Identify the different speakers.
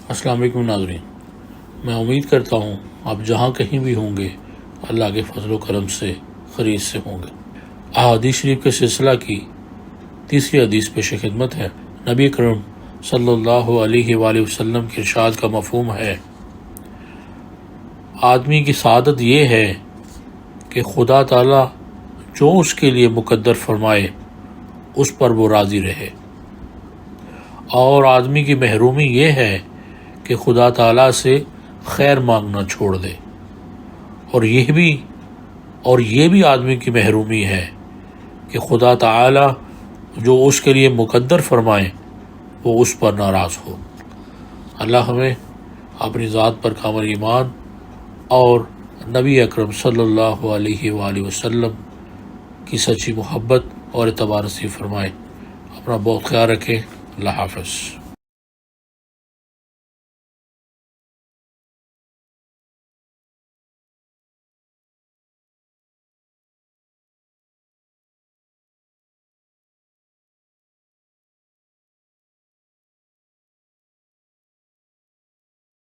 Speaker 1: السلام علیکم ناظرین، میں امید کرتا ہوں آپ جہاں کہیں بھی ہوں گے اللہ کے فضل و کرم سے خیریت سے ہوں گے۔ احادیث شریف کے سلسلہ کی تیسری حدیث پیش خدمت ہے۔ نبی کرم صلی اللہ علیہ وآلہ وسلم کے ارشاد کا مفہوم ہے، آدمی کی سعادت یہ ہے کہ خدا تعالیٰ جو اس کے لیے مقدر فرمائے اس پر وہ راضی رہے، اور آدمی کی محرومی یہ ہے کہ خدا تعالیٰ سے خیر مانگنا چھوڑ دے، اور یہ بھی آدمی کی محرومی ہے کہ خدا تعالیٰ جو اس کے لیے مقدر فرمائے وہ اس پر ناراض ہو۔ اللہ ہمیں اپنی ذات پر کامل ایمان اور نبی اکرم صلی اللہ علیہ وآلہ وسلم کی سچی محبت اور اعتبار نصیب فرمائے۔ اپنا بہت خیال رکھیں۔ اللہ حافظ۔